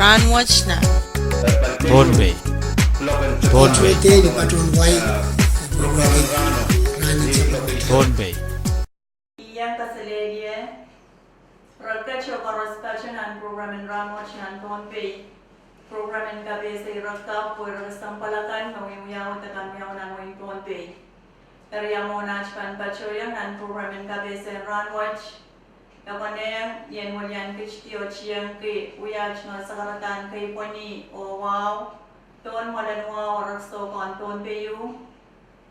Rahnwet na Pohnpei Pohnpei Yang kasaleye Rakacho correspondent and program in Rahnwet and Pohnpei program in Kabese Rakka Puerto Sampalakan Noyuya Takamya and Pohnpei Area Monach and Pachoyang and program in Kabese Rahnwet Yakanayang Yen William Kichtio Chiang Ki Uyach no Sakaratan Kai Poni O Wow Ton Malanwa or so on Pohnpei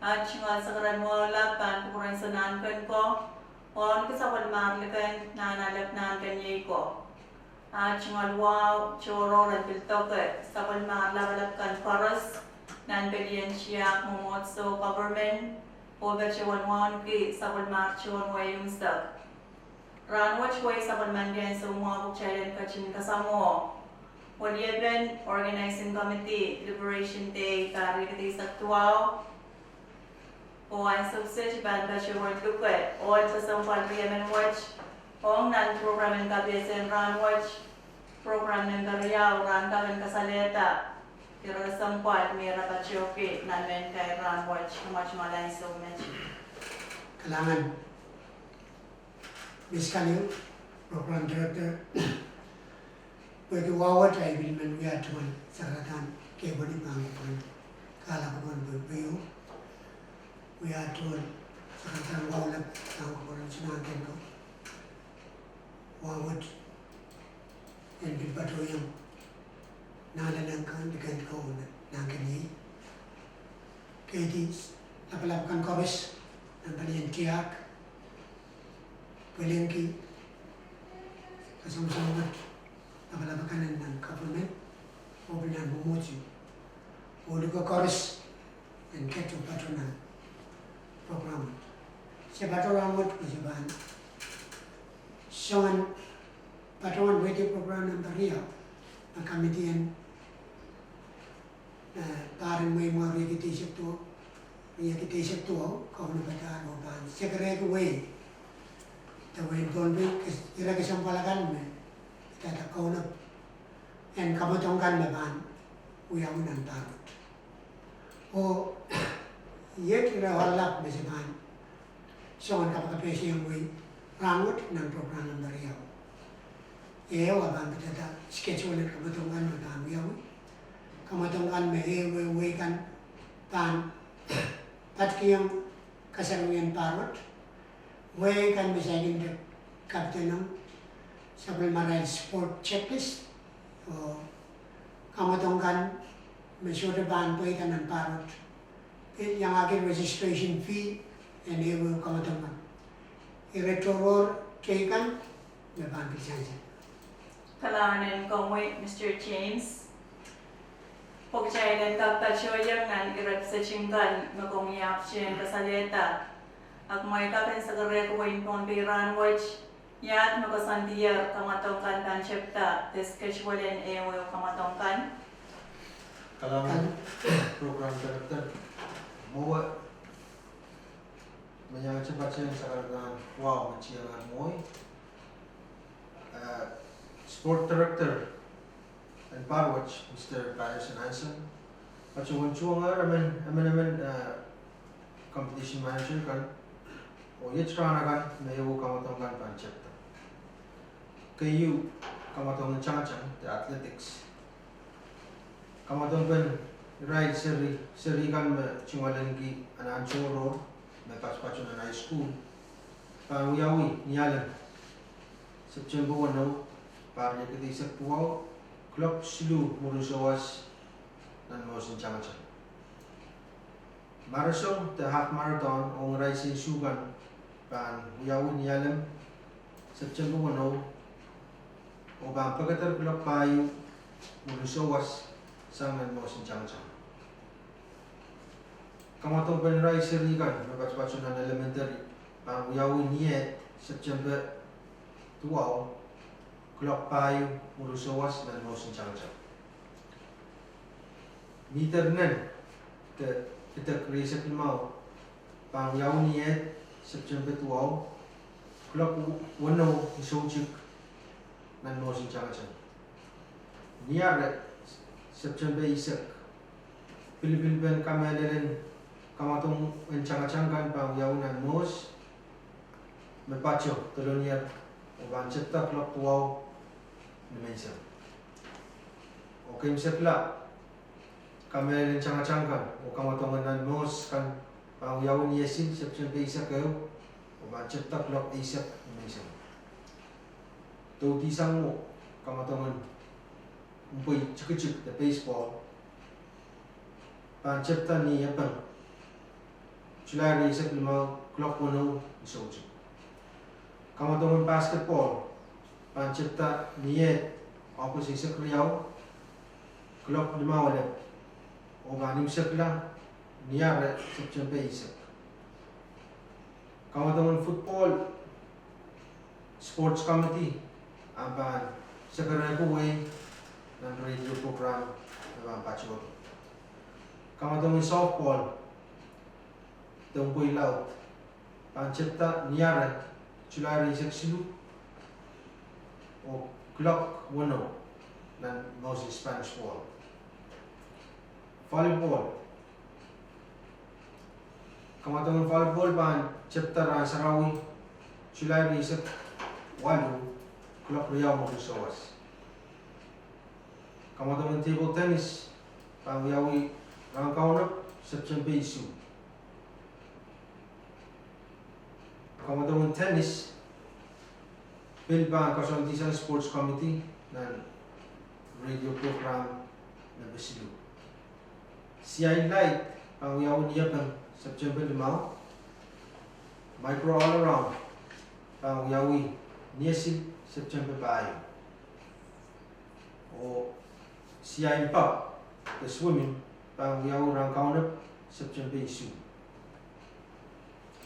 at Chingal Sakaranwa Lapan Puran Sanan Kanko on Kasawal Marlikan Nana Lapnan Kanyako. At Chingal Wow Choro and Piltoke, Sawal Marlavalapkan Forest, Nan Pedian Chiak Momotso government, Ogachawan Wanki, Sawal Marchon Wayumstak. Rahnwet way Sawal Mandian so Mawak Chayan Kachin Kasamo. What event organizing committee, Liberation Day, Tarikati Saktuao. O ang subsist ban ka siya word lupa o sa sampal PMN watch o ang program ng KBSN Rahnwet program ng Gariyaw Rantagan Kasaleta pero sampal may rapatyoke namin kay Rahnwet much malay so much kailangan miskaliw program director pwede wawat ay bilman wiyatuan sa ratan kaya bali pangipon kala ko man buyo we are told Sakatan Wawlap Tangkor Chinagan ko Wawat and Batoyam Nalanangkan Digan ko Nangani Katie Napalapakan Kobis Nampalian Tiak Wilinki Kasumsamat Napalapakan ng government Obinan Bumuchi Uluko Kobis and Ketu Patronan program. Sa Rahnwet ko sa ban. Sangan patungan wede program ng Bariya ang kamitian parang may mga rekitisip to kung ano ba tayo ban. Sa karego way tawin Pohnpei kasi ira kasang palakan mo itatakaw na and kamatongkan na ban uyaw ng tarot. O yet ira halap besiman sangan kapakapesi yang way Rahnwet ng program ng Bariyaw abang kita schedule kamatungkan magamiyaw kamatungkan way kan tan patkiyang kasaluyan parot way kan bisagin de kapten ng supplementary sport checklist o kamatungkan mesyode ban way kan ng parot yang akin registration fee and they will come at them. Electoral taken, the bank is answered. Kailangan kong wait Mr. James Pagkain ng Pachoyang ng irap sa Chingan Magumiyap siya kasaleta At may kakin sa karekway Pohnpei Rahnwet Yat makasandiyar kamatongkan kan syepta Discasualin ewe kamatongkan Kailangan program director Mawa Manyang cepat siya sa karanahan wow maciyangan mo'y sport director and parwatch Mr. Patterson Hansen Pacuan-cuan nga ramen competition manager kan o yitra kan mayaw kamatongkan panchepta kayu kamatong chang-chang the athletics kamatongkan ride seri kan cungalan ki anak coro pas-pacu na high school panuyawi niyalan September 1 para niya kita isak puwaw klub silu murusawas nan mosin chang-chang marathon the half marathon ong racing sugan panuyawi niyalan September 1 o bang pagkatar klub payu murusawas sangan mosin chang-chang kamatong penrai serikan lepas-lepas nan elementary panuyawi niyet September 12 klub payu murusawas dan mosin chang-chang meter nan kita kerja mau panuyawi niyet September 12 klub wano isojik nan mosin chang-chang niare September isak Pilipin kamelelen kamatong encang-cangan pang yaunan mos mepacho tolonier oban cetak klok tuau nemesa oke sekla kamelelen encang-cangan o kamatong enan mos kan pang yaun yesin September isak kau oban cetak klok isak nemesa tu tisang mo kamatong Pohnpei cek the baseball pancipta ni apa July isak 5 o'clock wono isoji kamatong basketball pancipta ni opus isak riau clock 5 wala o ganim sekla niare September isak kamatong football sports committee aban sekara ko way ng radio program na pacho kamatong softball Pohnpei laut pancipta niare July isak silu o clock wono ng Moses Spanish ball volleyball kamatong volleyball pancipta ra Sarawi July isak 8 clock riau mo sowas kamatong table tennis pangyawi rangkaunap September isu kamatong tennis bill pa kasuntisan sports committee ng radio program na basilu CI light pangyawi niya pang September 5 micro all around pangyawi niya si September 5 o CI pub the swimming pangyawi rangkaunap September isu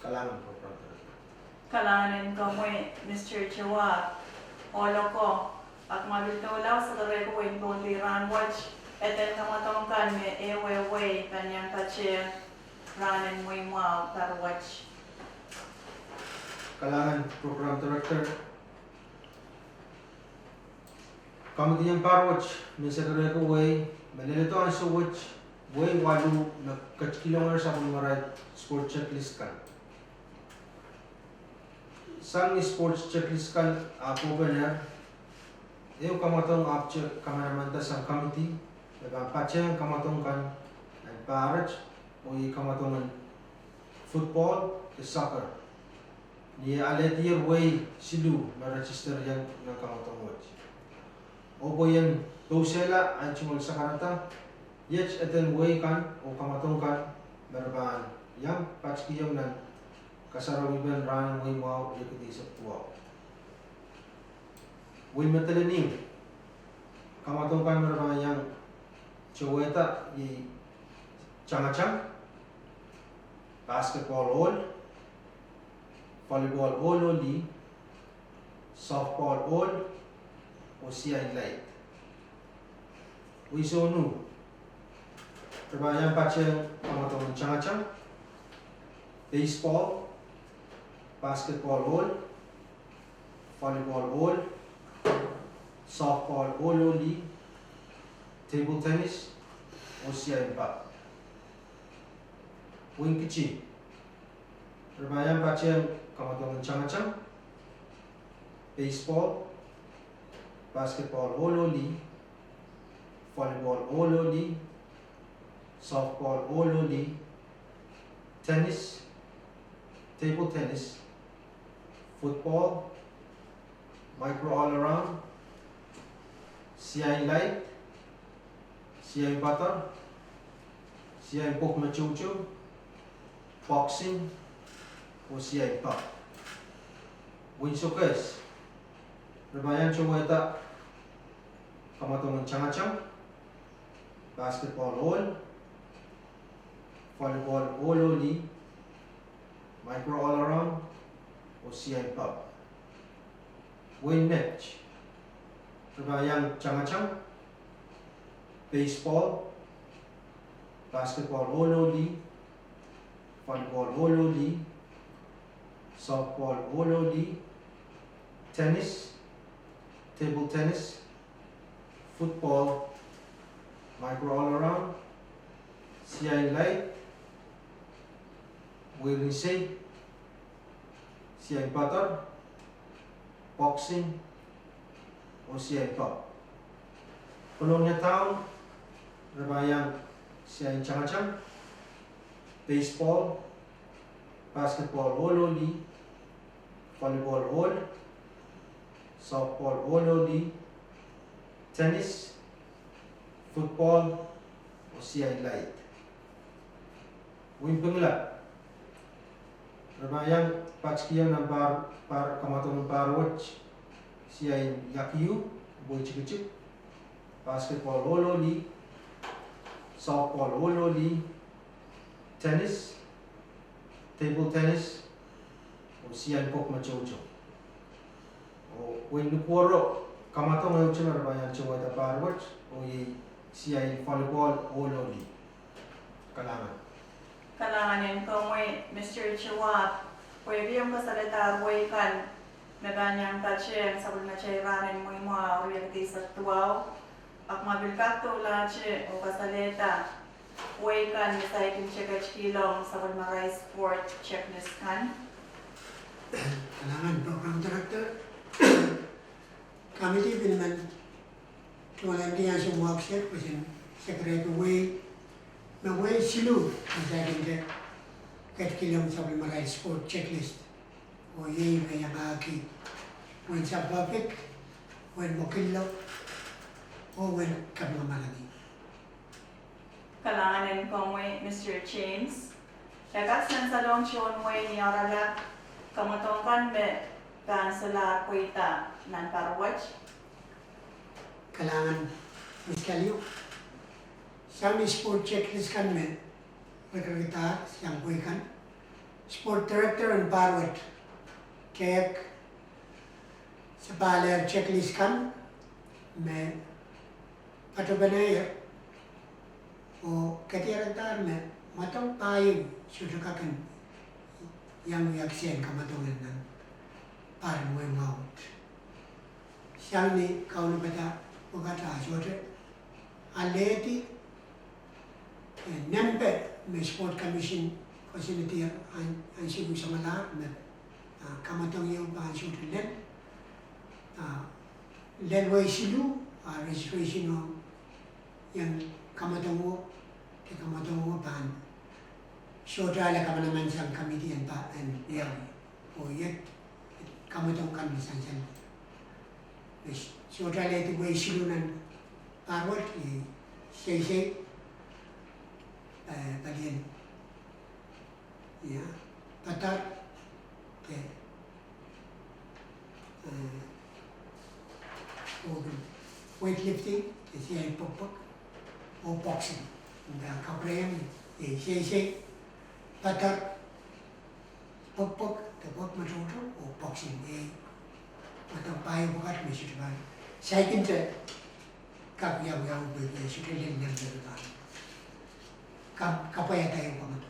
kalangan program Kalahanin ko mo Mr. Chua, olo ko, at mabitulaw sa kare ko yung Pohnpei Rahnwet, eten kamatong kan me ewewe kanyang kache ranin mo yung mga tarwatch. Kalangan program director Committee yang parwatch, minsa kare ko way, malilito ang suwatch, way walu na kachkilongar sa kumaray sport checklist kan. Sang sports checklist kan ako benar eu kamatong apche kamaramanta sang committee daga pacheng kamatong kan and parach o kamatong football ke soccer ni alet year way silu na register yang ng kamatong watch o boyen dosela ang chimol sa karata yech eten way kan o kamatong kan merban yang pachkiyam nan kasarawiban ranang way wow yakiti sa tuwa way matalaning kamatong kan merban yang choweta yi changachang basketball all volleyball all oli softball all o CI light way sonu merban yang pacheng kamatong changachang baseball basketball all, volleyball all, softball all only, table tennis, o CI pa. Wing kichi. Berbayang pacem kamatong changachang, baseball, basketball all only, volleyball all only, softball all only, tennis, table tennis, football, micro all around, CI light, CI butter, CI pok machuchu, boxing, o CI pop. Windsoccer, bermain cuma itu kamatong changachang, basketball all, volleyball all only, micro all around, o CI pub. Win match. Berbayang changachang, baseball, basketball all only, volleyball all only, softball all only, tennis, table tennis, football, micro all around, CI light, wheeling say, CI butter, boxing, o CI pop. Polonia Town, Rabayang CI Changachang, baseball, basketball Ololi, volleyball Ol, softball Ololi, tennis, football, o CI light. Wimpengla, Rabayang Pachkiyan ng par kamatong barwatch, CI Yakiyu, boy chikuchik, basketball Ololi, softball Ololi, tennis, table tennis, o CI Pok Machocho. O Windukworo, kamatong ng uchin Rabayang Chawata barwatch, o CI volleyball Ololi. Kalaman. Kailangan ko Mr. Chua, pwede yung kasalita kan na ganyang tache sa bulma chayranin mo yung mga uyagti sa tuwaw. Ak mabilkat to lache o kasalita, kan sa ikim chekachkilong sa bulma rice sport checklist kan. Kailangan program director. Kami di naman tuwalan niya sa workshop kasi secretary na way silu sa akin katkilong sa bulma rice sport checklist. O may yang aki when sa public when mokilo o when kamamalagi. Kailangan ko Mr. James. Dagat sa long chon ni arala kamatongkan me kan sala kuita nan parwatch. Kailangan miskalyo. Siyang sport checklist kan me rekruta siyang kuikan. Sport director and parwat kek sa baler checklist kan me patubanaya o katiyarantar me matang payong susukakan yang yaksyan kamatungan ng parang mo maut. Siyang ni kauna bata bugata asote aleti nempe me sport commission facility ang sibu sa mala me kamatong yung pansuto len way silu registration ng yang kamatong mo pan so trala ka naman sa committee and yang o yet kamatong kan bisan san so trala ito way silu ng parwat say bagian ya patar ke weightlifting kasi ay pokpok o boxing ang kaprem say patar pokpok tapos matuto o boxing matang payo bukat may sitban say kinta kapyaw sitilin ng dalawa kapaya tayo pamato.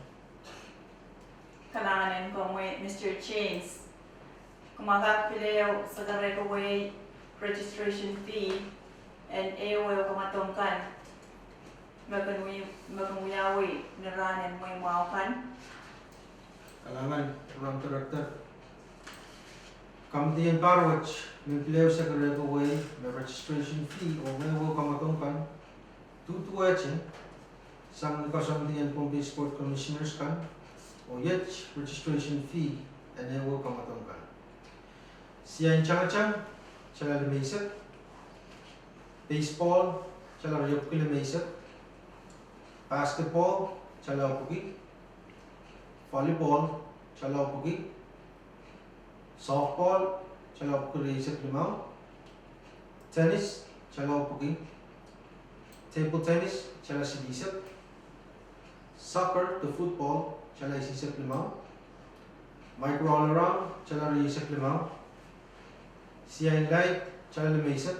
Kailangan ko Mr. James. Kumagapileo sa away registration fee and AOL kumatongkan. Magamuyawi na ranin mo yung maukan. Kailangan program director. Committee and parwatch, may player sa away may registration fee o may kamatongkan. Tutuwache, sang nakasamdihan pong sport commissioners kan, o yet registration fee and then will kamatongkan. Siya changachang, siya lalimaysat. Baseball, siya larayok kilimaysat. Basketball, siya laupugi. Volleyball, siya laupugi. Softball, siya laupugi limaw. Tennis, siya laupugi. Table tennis, siya lasibisat. Soccer, the football, siya laisisat limaw. Micro all around, siya larisat limaw. CI light, siya lalimaysat.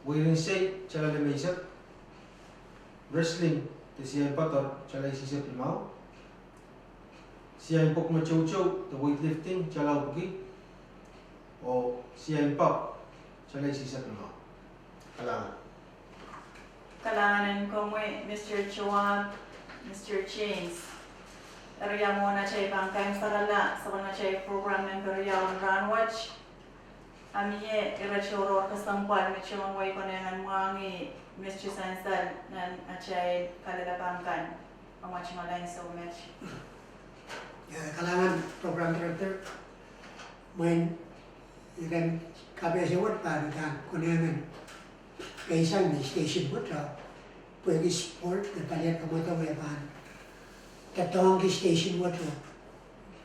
Wheeling shake, siya lalimaysat. Wrestling, the CI butter, siya laisisat limaw. CI pok machocho, the weightlifting, siya laupugi. O CI pop, siya laisisat limaw. Kalanganan ko mo Mr. Chua, Mr. James. Area mo na siya bangkay sarala sa mga siya program ng Beriyawan Rahnwet. Amiye irachoro kasampal mit siya way ko na ng mga Mr. Sansal na siya kalagapangkan. Ang mga lain so much. Kalangan program director, main ikan KBS buat parutan kuningan kaisang di station buat pergi sport daripada kamu tahu ya pan. Ketong di station buat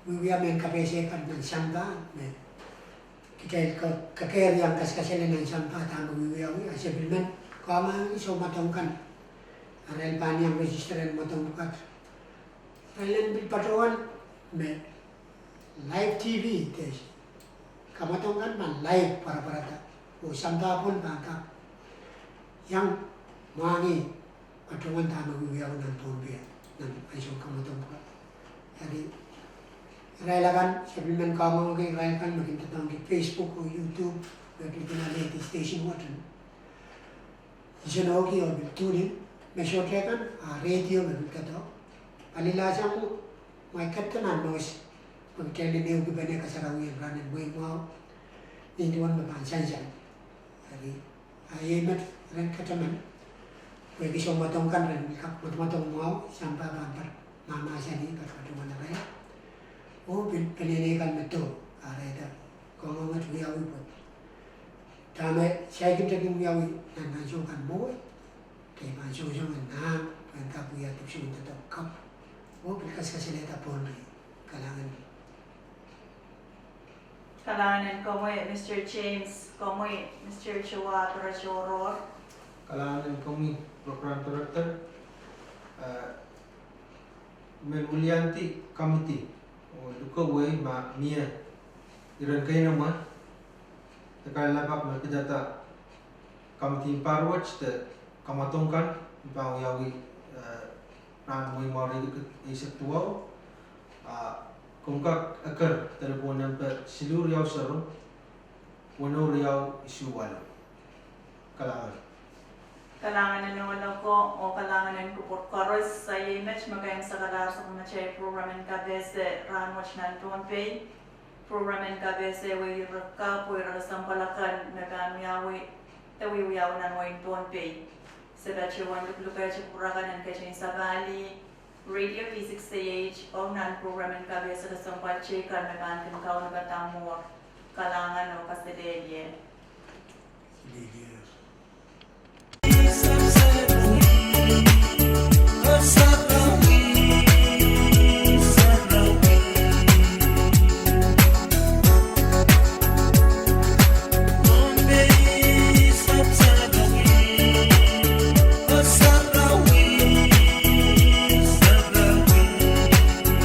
wiya main KBS kan dan sampah, kita kakek yang kas-kasan dengan sampah tamu wiya sebelumnya kamu iso matongkan. Rel pan yang registeran matong bukat. Rel patuan live TV tes. Kamu tahu kan live para tak. Sampah pun bangkak. Yang mangi patuan tamu wiya nan Pohnpei nan iso kamu tahu bukat. Jadi rel kan sebelum kamu ke rel kan makin tetang di Facebook atau YouTube makin kena lihat di station water. Iso noki or tuning. Mesotnya kan radio begitu. Alila samu mai katanan noise. Pagkali niyo gubernur kasarawi ranan buay mau. Ninduan mapansansan. Jadi ayemat ran kataman. Buay kisah matongkan ran matong mau sampai bangkar mama sani kat mana raya. Oh penelitian betul ada. Kalau ngat wiawi pun. Tama saya kita wiawi nan masukkan boy. Kaya masuk-masuk na ang kapuya ito siya tetap kap. O bilikas kasi neta Pohnpei kalangan. Kalanganan ko mo Mr. James, ko mo Mr. Chua Perachoro. Kalangan kami program director Melmulianti Committee. Duka way ma Mia iran kayo naman. Nakalabak na kajata Committee Parwatch kamatongkan bang yawi Rahnwet mari isip tuaw kungkak akar telepon number seluruh yaw saro wano yaw isu walo Kalanganan naman ko o kalanganan ko por karos sa image magayang sa kadar sa mga chay program ng KBS Rahnwet ng Pohnpei program ng KBS way rakka po sampalakan na kami tawi-wiyaw ng way Pohnpei. Sebab cuman lupa cipurakan dan kecil sabali radio physics stage o nan program yang kami sudah sempat cekan dengan kau nak tamu kalangan o kasedelia.